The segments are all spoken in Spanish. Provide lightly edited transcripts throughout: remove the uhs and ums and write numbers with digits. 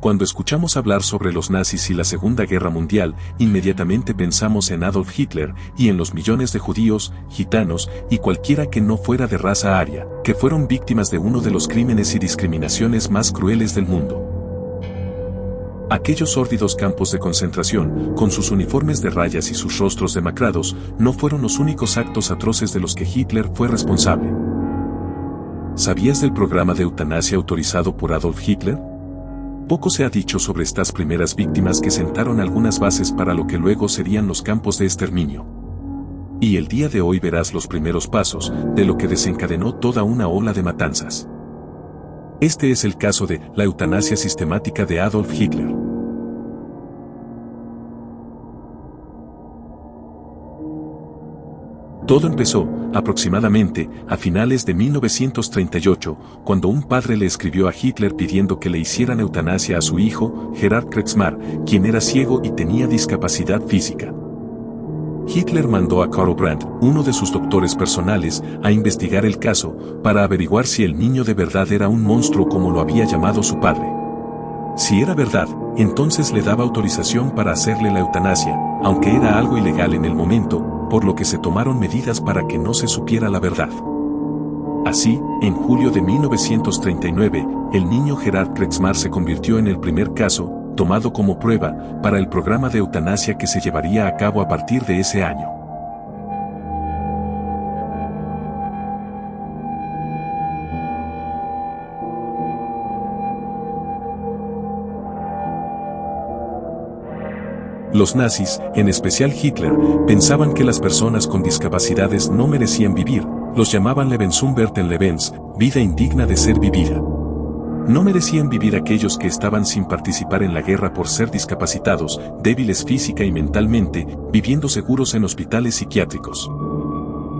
Cuando escuchamos hablar sobre los nazis y la Segunda Guerra Mundial, inmediatamente pensamos en Adolf Hitler y en los millones de judíos, gitanos y cualquiera que no fuera de raza aria, que fueron víctimas de uno de los crímenes y discriminaciones más crueles del mundo. Aquellos sórdidos campos de concentración, con sus uniformes de rayas y sus rostros demacrados, no fueron los únicos actos atroces de los que Hitler fue responsable. ¿Sabías del programa de eutanasia autorizado por Adolf Hitler? Poco se ha dicho sobre estas primeras víctimas que sentaron algunas bases para lo que luego serían los campos de exterminio. Y el día de hoy verás los primeros pasos de lo que desencadenó toda una ola de matanzas. Este es el caso de la eutanasia sistemática de Adolf Hitler. Todo empezó, aproximadamente, a finales de 1938, cuando un padre le escribió a Hitler pidiendo que le hicieran eutanasia a su hijo, Gerhard Kriegsmark, quien era ciego y tenía discapacidad física. Hitler mandó a Karl Brandt, uno de sus doctores personales, a investigar el caso, para averiguar si el niño de verdad era un monstruo como lo había llamado su padre. Si era verdad, entonces le daba autorización para hacerle la eutanasia, aunque era algo ilegal en el momento, por lo que se tomaron medidas para que no se supiera la verdad. Así, en julio de 1939, el niño Gerhard Kriegsmark se convirtió en el primer caso, tomado como prueba, para el programa de eutanasia que se llevaría a cabo a partir de ese año. Los nazis, en especial Hitler, pensaban que las personas con discapacidades no merecían vivir, los llamaban Lebensumwerten Lebens, vida indigna de ser vivida. No merecían vivir aquellos que estaban sin participar en la guerra por ser discapacitados, débiles física y mentalmente, viviendo seguros en hospitales psiquiátricos.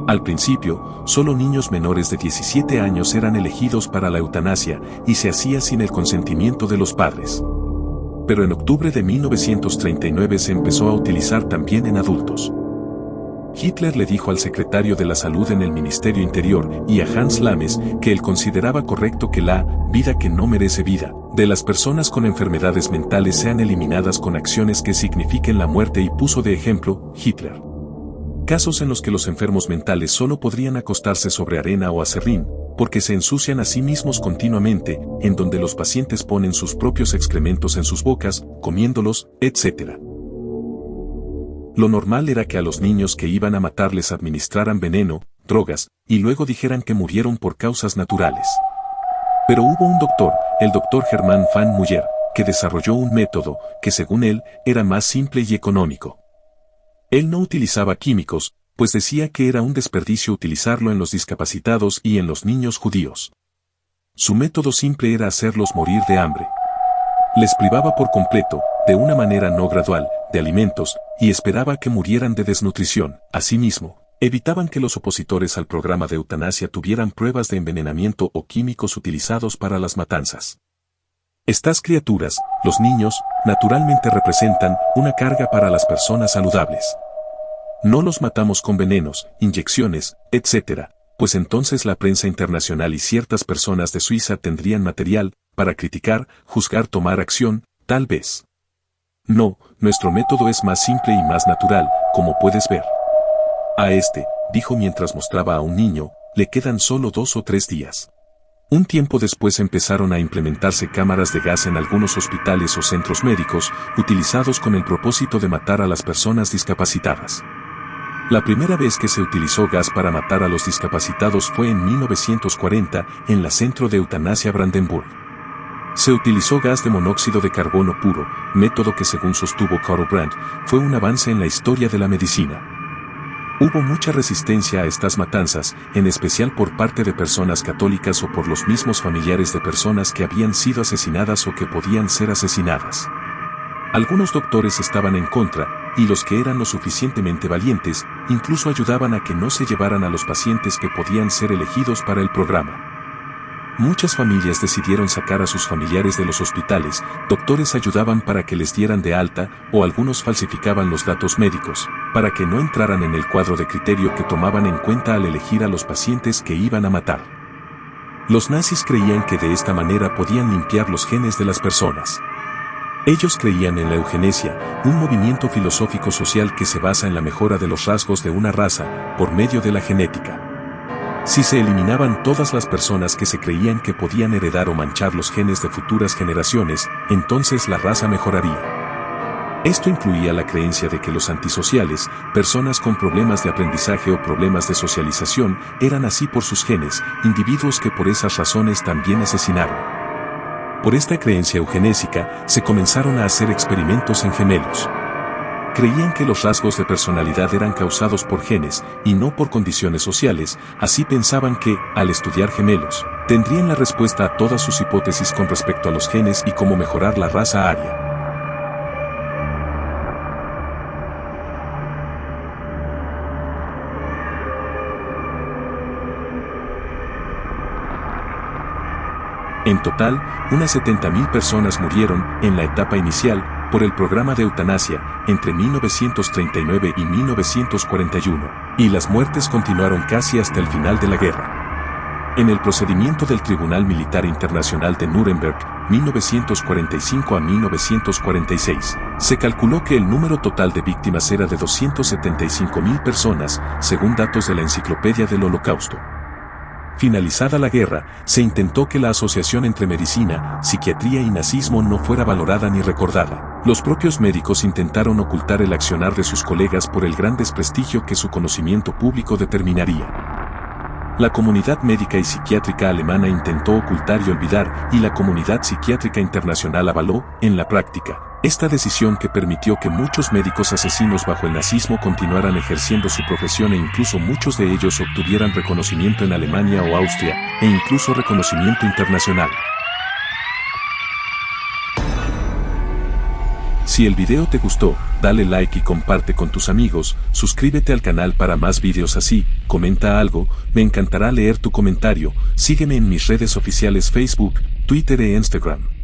Al principio, solo niños menores de 17 años eran elegidos para la eutanasia y se hacía sin el consentimiento de los padres. Pero en octubre de 1939 se empezó a utilizar también en adultos. Hitler le dijo al secretario de la Salud en el Ministerio Interior y a Hans Lames que él consideraba correcto que la vida que no merece vida de las personas con enfermedades mentales sean eliminadas con acciones que signifiquen la muerte y puso de ejemplo Hitler casos en los que los enfermos mentales solo podrían acostarse sobre arena o acerrín, porque se ensucian a sí mismos continuamente, en donde los pacientes ponen sus propios excrementos en sus bocas, comiéndolos, etc. Lo normal era que a los niños que iban a matar les administraran veneno, drogas, y luego dijeran que murieron por causas naturales. Pero hubo un doctor, el doctor Hermann van Muller, que desarrolló un método que según él era más simple y económico. Él no utilizaba químicos, pues decía que era un desperdicio utilizarlo en los discapacitados y en los niños judíos. Su método simple era hacerlos morir de hambre. Les privaba por completo, de una manera no gradual, de alimentos, y esperaba que murieran de desnutrición. Asimismo, evitaban que los opositores al programa de eutanasia tuvieran pruebas de envenenamiento o químicos utilizados para las matanzas. Estas criaturas, los niños, naturalmente representan una carga para las personas saludables. No los matamos con venenos, inyecciones, etc., pues entonces la prensa internacional y ciertas personas de Suiza tendrían material para criticar, juzgar, tomar acción, tal vez. No, nuestro método es más simple y más natural, como puedes ver. A este, dijo mientras mostraba a un niño, le quedan solo 2 o 3 días. Un tiempo después empezaron a implementarse cámaras de gas en algunos hospitales o centros médicos, utilizados con el propósito de matar a las personas discapacitadas. La primera vez que se utilizó gas para matar a los discapacitados fue en 1940, en la Centro de Eutanasia Brandenburg. Se utilizó gas de monóxido de carbono puro, método que según sostuvo Karl Brandt, fue un avance en la historia de la medicina. Hubo mucha resistencia a estas matanzas, en especial por parte de personas católicas o por los mismos familiares de personas que habían sido asesinadas o que podían ser asesinadas. Algunos doctores estaban en contra, y los que eran lo suficientemente valientes, incluso ayudaban a que no se llevaran a los pacientes que podían ser elegidos para el programa. Muchas familias decidieron sacar a sus familiares de los hospitales, doctores ayudaban para que les dieran de alta, o algunos falsificaban los datos médicos, para que no entraran en el cuadro de criterio que tomaban en cuenta al elegir a los pacientes que iban a matar. Los nazis creían que de esta manera podían limpiar los genes de las personas. Ellos creían en la eugenesia, un movimiento filosófico social que se basa en la mejora de los rasgos de una raza, por medio de la genética. Si se eliminaban todas las personas que se creían que podían heredar o manchar los genes de futuras generaciones, entonces la raza mejoraría. Esto incluía la creencia de que los antisociales, personas con problemas de aprendizaje o problemas de socialización, eran así por sus genes, individuos que por esas razones también asesinaron. Por esta creencia eugenésica, se comenzaron a hacer experimentos en gemelos. Creían que los rasgos de personalidad eran causados por genes, y no por condiciones sociales, así pensaban que, al estudiar gemelos, tendrían la respuesta a todas sus hipótesis con respecto a los genes y cómo mejorar la raza aria. En total, unas 70.000 personas murieron, en la etapa inicial, por el programa de eutanasia, entre 1939 y 1941, y las muertes continuaron casi hasta el final de la guerra. En el procedimiento del Tribunal Militar Internacional de Nuremberg, 1945 a 1946, se calculó que el número total de víctimas era de 275.000 personas, según datos de la Enciclopedia del Holocausto. Finalizada la guerra, se intentó que la asociación entre medicina, psiquiatría y nazismo no fuera valorada ni recordada. Los propios médicos intentaron ocultar el accionar de sus colegas por el gran desprestigio que su conocimiento público determinaría. La comunidad médica y psiquiátrica alemana intentó ocultar y olvidar, y la comunidad psiquiátrica internacional avaló, en la práctica, esta decisión que permitió que muchos médicos asesinos bajo el nazismo continuaran ejerciendo su profesión e incluso muchos de ellos obtuvieran reconocimiento en Alemania o Austria, e incluso reconocimiento internacional. Si el video te gustó, dale like y comparte con tus amigos, suscríbete al canal para más videos así, comenta algo, me encantará leer tu comentario, sígueme en mis redes oficiales Facebook, Twitter e Instagram.